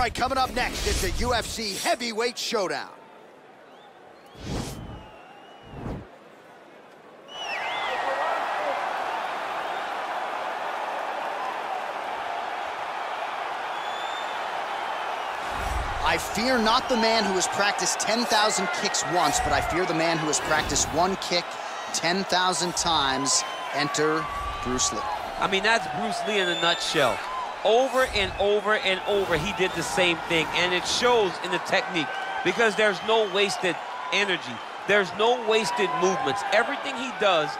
right, coming up next, it's a UFC heavyweight showdown. I fear not the man who has practiced 10,000 kicks once, but I fear the man who has practiced one kick 10,000 times. Enter Bruce Lee. I mean, that's Bruce Lee in a nutshell. Over and over and over, he did the same thing, and it shows in the technique because there's no wasted energy. There's no wasted movements. Everything he does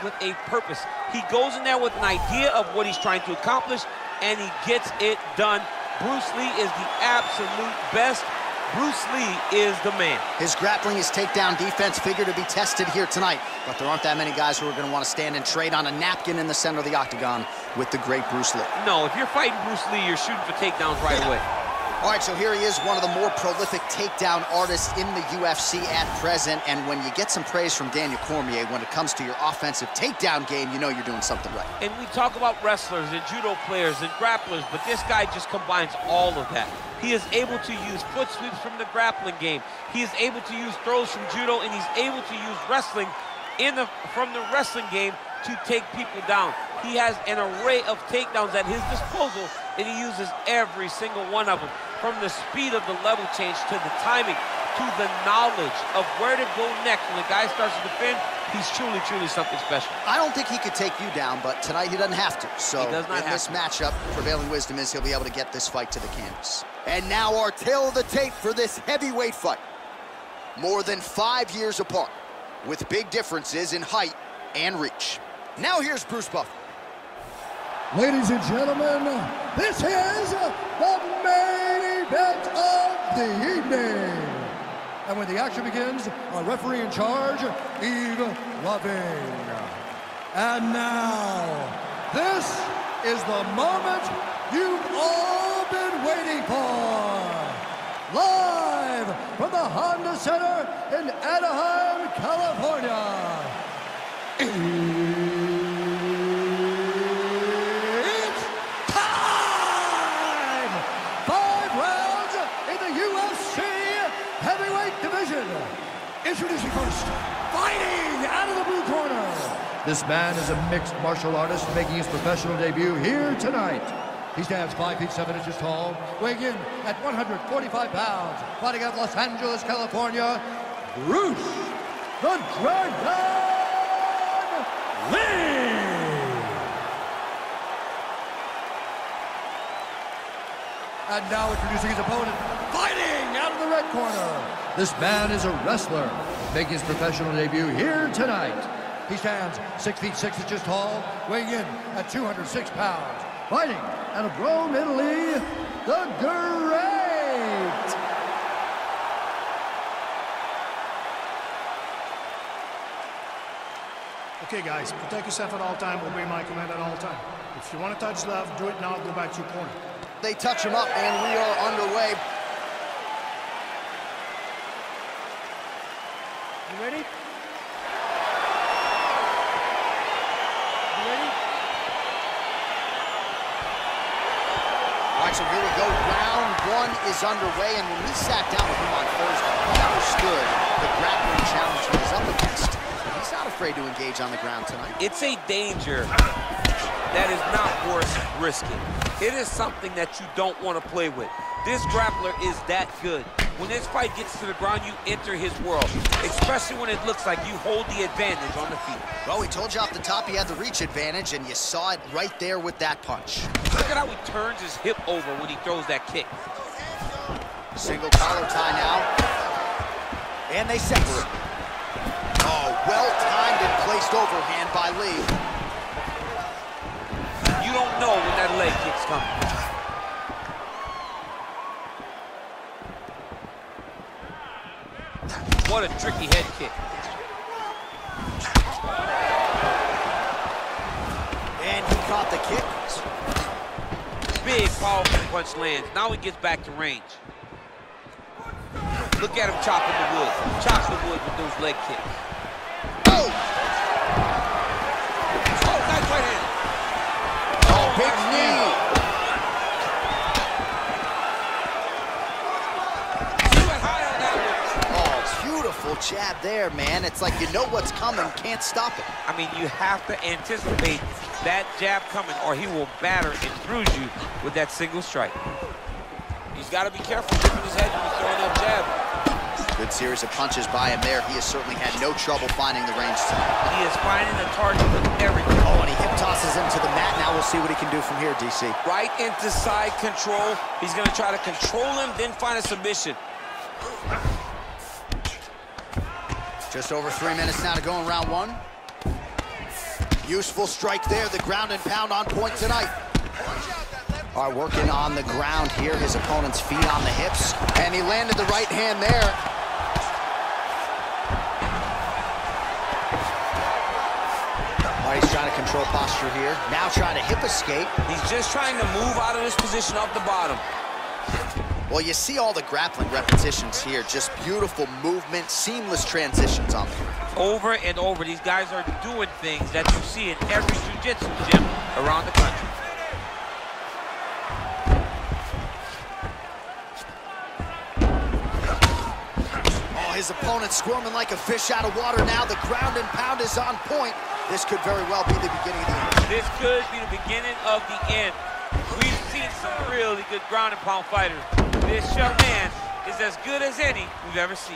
with a purpose. He goes in there with an idea of what he's trying to accomplish, and he gets it done. Bruce Lee is the absolute best. Bruce Lee is the man. His grappling, his takedown defense figure to be tested here tonight, but there aren't that many guys who are going to want to stand and trade on a napkin in the center of the octagon with the great Bruce Lee. No, if you're fighting Bruce Lee, you're shooting for takedowns right away. All right, so here he is, one of the more prolific takedown artists in the UFC at present, and when you get some praise from Daniel Cormier when it comes to your offensive takedown game, you know you're doing something right. And we talk about wrestlers and judo players and grapplers, but this guy just combines all of that. He is able to use foot sweeps from the grappling game. He is able to use throws from judo, and he's able to use wrestling from the wrestling game to take people down. He has an array of takedowns at his disposal, and he uses every single one of them. From the speed of the level change to the timing to the knowledge of where to go next when the guy starts to defend, he's truly, truly something special. I don't think he could take you down, but tonight he doesn't have to. So in this matchup, prevailing wisdom is he'll be able to get this fight to the canvas. And now our tale of the tape for this heavyweight fight. More than 5 years apart, with big differences in height and reach. Now here's Bruce Buffer. Ladies and gentlemen, this is the main event of the evening. And when the action begins, our referee in charge, Yves Loving. And now, this is the moment you've all been waiting for. Live from the Honda Center in Anaheim, California. Introducing first, fighting out of the blue corner. This man is a mixed martial artist making his professional debut here tonight. He stands 5 feet 7 inches tall, weighing in at 145 pounds, fighting out of Los Angeles, California, Bruce the Dragon Lee. And now introducing his opponent, fighting out of the red corner. This man is a wrestler, making his professional debut here tonight. He stands 6 feet 6 inches tall, weighing in at 206 pounds, fighting out of Rome, Italy, the Great. Okay, guys, protect yourself at all time, obey my command at all time. If you want to touch left, do it now, go back to your corner. They touch him up, and we are underway. You ready? All right, so here we go. Round one is underway, and when we sat down with him on Thursday, he understood the grappling challenge he was up against. But he's not afraid to engage on the ground tonight. It's a danger that is not worth risking. It is something that you don't want to play with. This grappler is that good. When this fight gets to the ground, you enter his world, especially when it looks like you hold the advantage on the feet. Well, we told you off the top he had the reach advantage, and you saw it right there with that punch. Look at how he turns his hip over when he throws that kick. Single collar tie now. And they separate. Oh, well-timed and placed overhand by Lee. You don't know when that leg kick's coming. What a tricky head kick. And he caught the kick. Big, powerful punch lands. Now he gets back to range. Look at him chopping the wood. Chops the wood with those leg kicks. Oh! Oh, nice right hand. Oh, big knee. jab there, man. It's like you know what's coming, can't stop it. I mean, you have to anticipate that jab coming or he will batter and bruise you with that single strike. He's got to be careful tipping his head when he's throwing that jab. Good series of punches by him there. He has certainly had no trouble finding the range tonight. He is finding the target with everything. Oh, and he hip tosses him to the mat. Now we'll see what he can do from here, DC. Right into side control. He's going to try to control him, then find a submission. Just over 3 minutes now to go in round one. Useful strike there. The ground and pound on point tonight. All right, working on the ground here. His opponent's feet on the hips. And he landed the right hand there. All right, he's trying to control posture here. Now trying to hip escape. He's just trying to move out of this position up the bottom. Well, you see all the grappling repetitions here. Just beautiful movement, seamless transitions on there. Over and over, these guys are doing things that you see in every jiu-jitsu gym around the country. His opponent squirming like a fish out of water now. The ground and pound is on point. This could very well be the beginning of the end. This could be the beginning of the end. We've seen some really good ground and pound fighters. This young man is as good as any we've ever seen.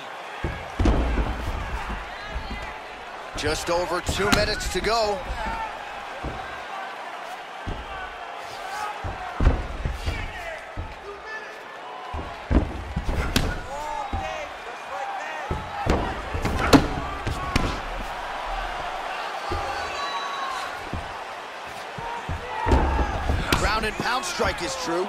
Just over 2 minutes to go. And pound strike is true.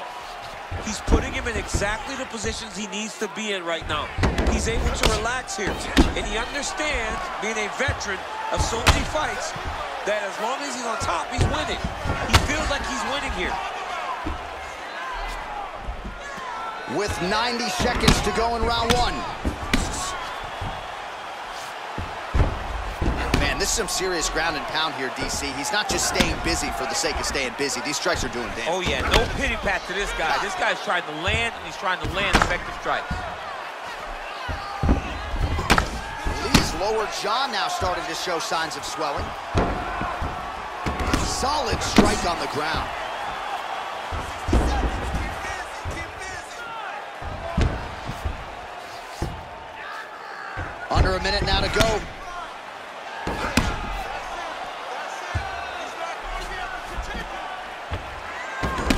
He's putting him in exactly the positions he needs to be in right now. He's able to relax here, and he understands, being a veteran of so many fights, that as long as he's on top, he's winning. He feels like he's winning here. With 90 seconds to go in round one. This is some serious ground and pound here, DC. He's not just staying busy for the sake of staying busy. These strikes are doing damage. Oh, yeah, no pity pat to this guy. This guy's trying to land, and he's trying to land effective strikes. Lee's lower jaw now starting to show signs of swelling. Solid strike on the ground. Under a minute now to go.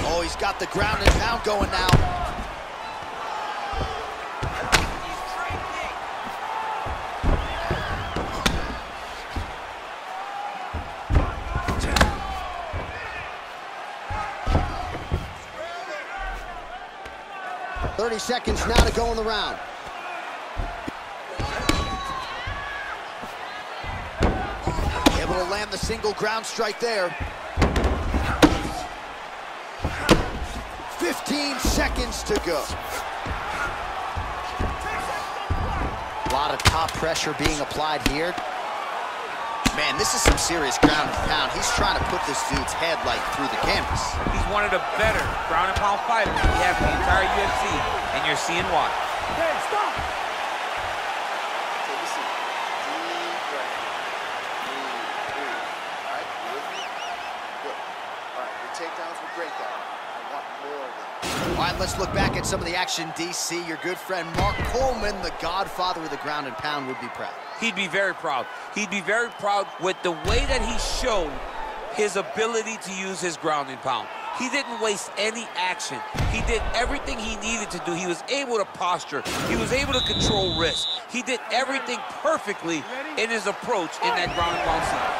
Oh, he's got the ground and pound going now. .30 seconds now to go in the round. Able to land the single ground strike there. 15 seconds to go. A lot of top pressure being applied here. Man, this is some serious ground and pound. He's trying to put this dude's head like through the canvas. He's one of the better ground and pound fighters we have in the entire UFC, and you're seeing why. Hey, stop! Take a seat. Deep breath. Breathe. All right, you with me? Good. All right, your takedowns were great, though. I want more of them. All right, let's look back at some of the action, DC. Your good friend Mark Coleman, the godfather of the ground and pound, would be proud. He'd be very proud. He'd be very proud with the way that he showed his ability to use his ground and pound. He didn't waste any action. He did everything he needed to do. He was able to posture. He was able to control wrist. He did everything perfectly in his approach in that ground and pound sequence.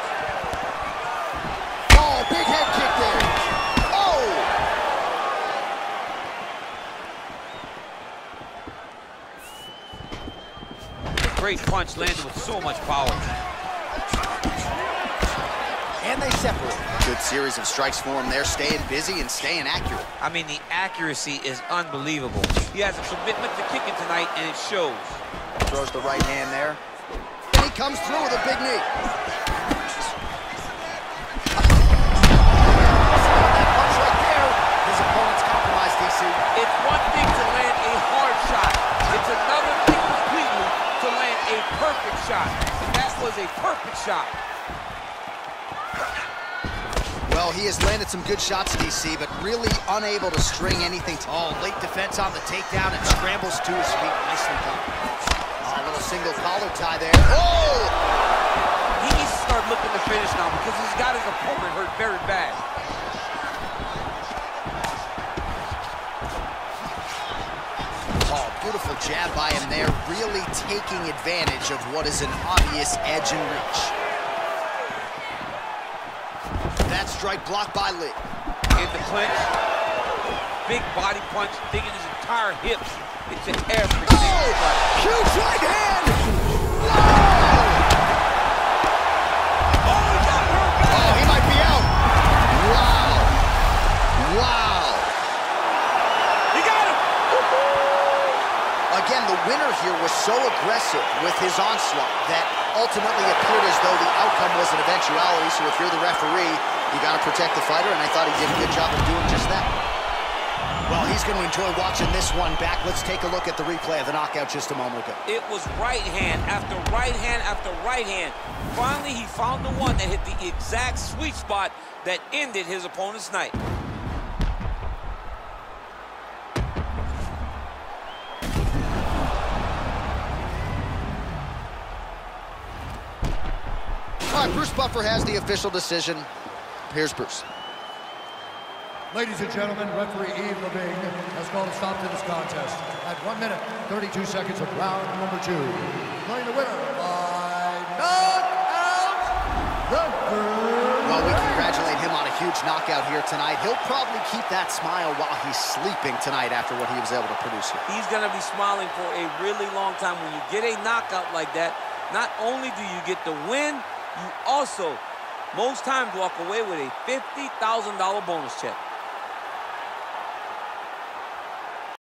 Oh, big head kick there. Great punch landed with so much power. And they separate. Good series of strikes for him there, staying busy and staying accurate. I mean, the accuracy is unbelievable. He has a commitment to kicking tonight, and it shows. Throws the right hand there. And he comes through with a big knee. That punch right there. His opponent's compromised, DC. It's one thing to land a hard shot. It's another thing completely to land a perfect perfect shot. That was a perfect shot. Well, he has landed some good shots, DC, but really unable to string anything. Oh, late defense on the takedown and scrambles to his feet. Nicely done. Oh, a little single collar tie there. Oh! He needs to start looking to finish now because he's got his opponent hurt very bad. Oh, beautiful jab by him there, really taking advantage of what is an obvious edge and reach. That strike blocked by Lee. In the clinch, big body punch, digging his entire hips into every single strike. Huge right hand! Oh, he got hurt bad. Oh, he might be out. Wow. Wow. He got him. Again, the winner here was so aggressive with his onslaught that ultimately appeared as though the outcome was an eventuality. So if you're the referee, you got to protect the fighter, and I thought he did a good job of doing just that. Well, he's going to enjoy watching this one back. Let's take a look at the replay of the knockout just a moment ago. It was right hand after right hand after right hand. Finally, he found the one that hit the exact sweet spot that ended his opponent's night. All right, Bruce Buffer has the official decision. Here's Bruce. Ladies and gentlemen, referee Yves Levine has called a stop to this contest at 1 minute, 32 seconds of round number 2. Declaring the winner by knockout, the third. Well, we congratulate him on a huge knockout here tonight. He'll probably keep that smile while he's sleeping tonight after what he was able to produce here. He's going to be smiling for a really long time. When you get a knockout like that, not only do you get the win, you also, most times, walk away with a $50,000 bonus check.